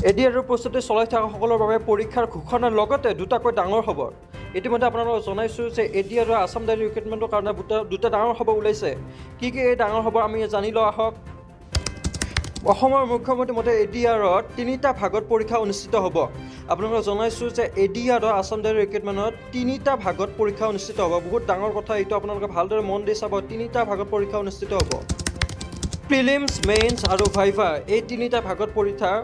এডিআৰৰ প্ৰস্তুতি চলাই থকা সকলৰ বাবে পৰীক্ষাৰ ঘোষণাৰ লগতে দুটাকৈ ডাঙৰ খবৰ। ইতিমধ্যে আপোনালোকক জনাইছোঁ যে এডিআৰৰ আছাম ডাইৰী ৰিক্ৰুটমেণ্টৰ কাৰণে দুটা ডাঙৰ খবৰ ওলাইছে। কি এই ডাঙৰ খবৰ আমি জানি লোৱা আহক। অসমৰ মুখ্যমন্ত্ৰী মতে এডিআৰত 3টা ভাগত পৰীক্ষা অনুষ্ঠিত হ'ব। আপোনালোকক জনাইছোঁ যে এডিআৰৰ আছাম ডাইৰী ৰিক্ৰুটমেণ্টত 3টা ভাগত পৰীক্ষা অনুষ্ঠিত হ'ব। বহুত ডাঙৰ কথা এইটো, আপোনালোকে ভালদৰে মন দি চাব। 3টা ভাগত পৰীক্ষা অনুষ্ঠিত হ'ব। প্ৰিলিমছ, মেইনছ আৰু ভাইভা, এই 3টা ভাগত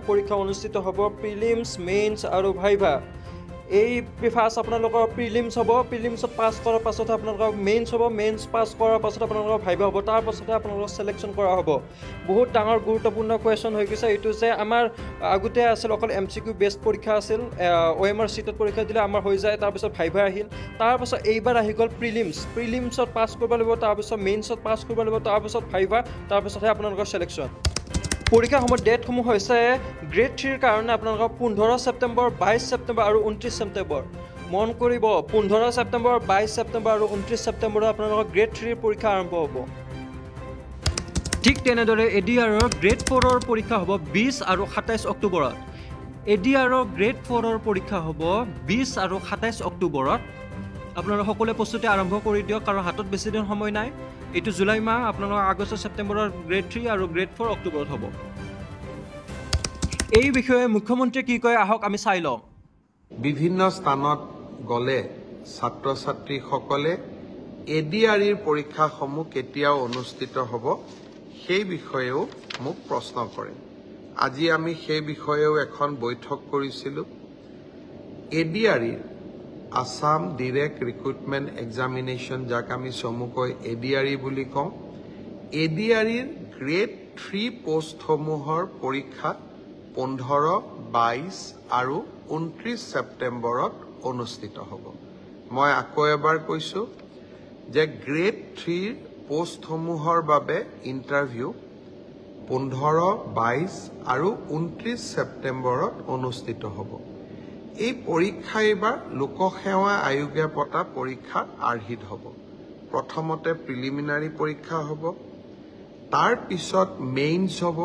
পৰীক্ষা অনুষ্ঠিত হ'ব। প্ৰিলিমছ, মেইনছ আৰু ভাইভা। এই ফাৰ্ষ্ট আপোনালোকৰ প্ৰিলিমছ হ'ব, প্ৰিলিমছত পাছ কৰাৰ পাছতহে আপোনালোকৰ মেইনছ হ'ব, মেইনছ পাছ কৰাৰ পাছত আপোনালোকৰ ভাইভা হ'ব, তাৰ পাছতহে আপোনালোকক চিলেকশ্যন কৰা হ'ব। বহুত ডাঙৰ গুৰুত্বপূৰ্ণ কুৱেশ্যন হৈ গৈছে এইটো যে আমাৰ আগতে আছিল অকল MCQ বেষ্ট পৰীক্ষা আছিল, OMR চিটত পৰীক্ষা দিলে আমাৰ হৈ যায়, তাৰপিছত ভাইভা আহিল, তাৰপাছত এইবাৰ আহি গ'ল প্ৰিলিমছত পাছ কৰিব লাগিব, তাৰপিছত মেইনছত পাছ কৰিব লাগিব, তাৰপিছত ভাইভা, তাৰপিছতহে আপোনালোকৰ চিলেকশ্যন। পৰীক্ষাসমূহৰ ডেটসমূহ হৈছে গ্ৰেড 3ৰ কাৰণে আপোনালোকৰ 15 ছেপ্টেম্বৰ, 22 ছেপ্টেম্বৰ আৰু 29 ছেপ্টেম্বৰ। মন কৰিব, 15 ছেপ্টেম্বৰ, 22 ছেপ্টেম্বৰ আৰু 29 ছেপ্টেম্বৰত আপোনালোকৰ গ্ৰেড 3ৰ পৰীক্ষা আৰম্ভ হ'ব। ঠিক তেনেদৰে এডিআৰৰ গ্ৰেড 4ৰ পৰীক্ষা হ'ব 20 আৰু 27 অক্টোবৰত। এডিআৰৰ গ্ৰেড 4ৰ পৰীক্ষা হ'ব 20 আৰু 27 অক্টোবৰত। আপোনালোকে সকলোৱে প্ৰস্তুতি আৰম্ভ কৰি দিয়ক, কাৰণ হাতত বেছি দিন সময় নাই। এইটো জুলাই মাহ, আপোনালোকৰ আগষ্ট ছেপ্টেম্বৰৰ গ্ৰেড 3 আৰু গ্ৰেড 4 অক্টোবৰত হ'ব। এই বিষয়ে মুখ্যমন্ত্ৰীয়ে কি কয় আহক আমি চাই লওঁ। বিভিন্ন স্থানত গ'লে ছাত্ৰ ছাত্ৰীসকলে এডিআৰিৰ পৰীক্ষাসমূহ কেতিয়া অনুষ্ঠিত হ'ব সেই বিষয়েও মোক প্ৰশ্ন কৰে। আজি আমি সেই বিষয়েও এখন বৈঠক কৰিছিলোঁ। এডিআৰিৰ আছাম ডিৰেক্ট ৰিক্ৰুটমেণ্ট এক্সামিনেশ্যন, যাক আমি চমুকৈ এডিআৰি বুলি কওঁ, এডিআৰিৰ গ্ৰেড 3 পোষ্টসমূহৰ পৰীক্ষা 15, 22 আৰু 29 ছেপ্টেম্বৰত অনুষ্ঠিত হ'ব। মই আকৌ এবাৰ কৈছোঁ যে গ্ৰেড 3 পোষ্টসমূহৰ বাবে ইণ্টাৰভিউ 15, 22 আৰু 29 ছেপ্টেম্বৰত অনুষ্ঠিত হ'ব। এই পৰীক্ষা এইবাৰ লোকসেৱা আয়োগে পতা পৰীক্ষাৰ আৰ্হিত হ'ব। প্ৰথমতে প্ৰিলিমিনাৰী পৰীক্ষা হ'ব, তাৰ পিছত মেইনছ হ'ব,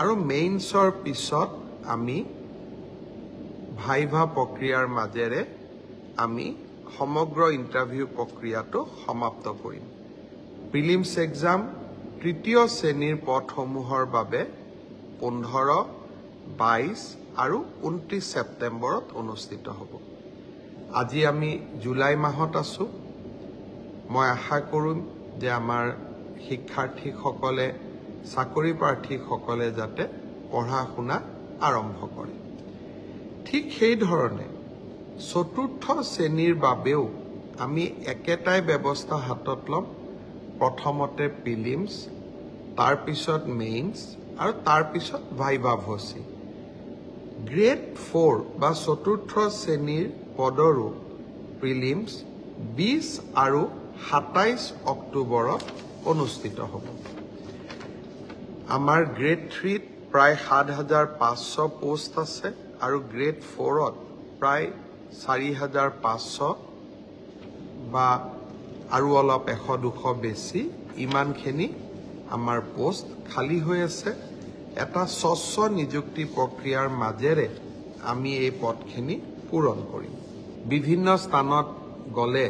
আৰু মেইনছৰ পিছত আমি ভাইভা প্ৰক্ৰিয়াৰ মাজেৰে আমি সমগ্ৰ ইণ্টাৰভিউ প্ৰক্ৰিয়াটো সমাপ্ত কৰিম। প্ৰিলিমছ এক্সাম 3য় শ্ৰেণীৰ পদসমূহৰ বাবে 15, 22 আৰু 29 ছেপ্টেম্বৰত অনুষ্ঠিত হ'ব। আজি আমি জুলাই মাহত আছোঁ। মই আশা কৰিম যে আমাৰ শিক্ষাৰ্থীসকলে, চাকৰি প্ৰাৰ্থীসকলে যাতে পঢ়া শুনা আৰম্ভ কৰে। ঠিক সেইধৰণে 4ৰ্থ শ্ৰেণীৰ বাবেও আমি একেটাই ব্যৱস্থা হাতত ল'ম। প্ৰথমতে প্ৰিলিমছ, তাৰপিছত মেইনছ আৰু তাৰপিছত ভাইভা ভচি। গ্ৰেড 4 বা 4ৰ্থ শ্ৰেণীৰ পদৰো প্ৰিলিমছ 20 আৰু 27 অক্টোবৰত অনুষ্ঠিত হ'ব। আমাৰ গ্ৰেড 3ত প্ৰায় 7,500 পোষ্ট আছে আৰু গ্ৰেড 4ত প্ৰায় 4,500 বা আৰু অলপ 100-200 বেছি, ইমানখিনি আমাৰ পোষ্ট খালী হৈ আছে। এটা স্বচ্ছ নিযুক্তি প্ৰক্ৰিয়াৰ মাজেৰে আমি এই পদখিনি পূৰণ কৰিম। বিভিন্ন স্থানত গ'লে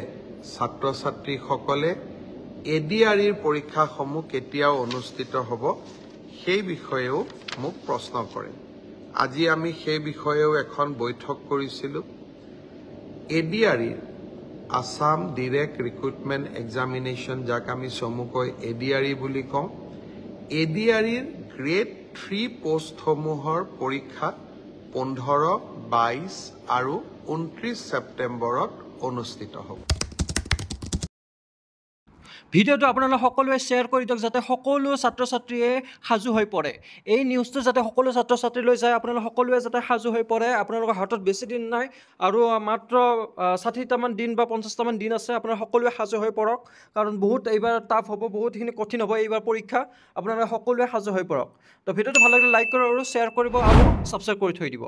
ছাত্ৰ ছাত্ৰীসকলে এডিআৰিৰ পৰীক্ষাসমূহ কেতিয়া অনুষ্ঠিত হ'ব সেই বিষয়েও মোক প্ৰশ্ন কৰে। আজি আমি সেই বিষয়েও এখন বৈঠক কৰিছিলোঁ। এডিআৰিৰ আছাম ডিৰেক্ট ৰিক্ৰুটমেণ্ট এক্সামিনেশ্যন, যাক আমি চমুকৈ এডিআৰি বুলি কওঁ, এডিআৰিৰ গ্ৰেড 3 পোষ্টসমূহৰ পৰীক্ষা 15, 22 আৰু 29 ছেপ্টেম্বৰত অনুষ্ঠিত হ'ব। ভিডিঅ'টো আপোনালোকে সকলোৱে শ্বেয়াৰ কৰি দিয়ক, যাতে সকলো ছাত্ৰ ছাত্ৰীয়ে সাজু হৈ পৰে। এই নিউজটো যাতে সকলো ছাত্ৰ ছাত্ৰীলৈ যায়, আপোনালোকে সকলোৱে যাতে সাজু হৈ পৰে। আপোনালোকৰ হাতত বেছি দিন নাই আৰু মাত্ৰ 60টামান দিন বা 50টামান দিন আছে। আপোনালোকে সকলোৱে সাজু হৈ পৰক, কাৰণ বহুত এইবাৰ টাফ হ'ব, বহুতখিনি কঠিন হ'ব এইবাৰ পৰীক্ষা। আপোনালোকে সকলোৱে সাজু হৈ পৰক। তো ভিডিঅ'টো ভাল লাগিলে লাইক কৰিব আৰু শ্বেয়াৰ কৰিব আৰু ছাবস্ক্ৰাইব কৰি থৈ দিব।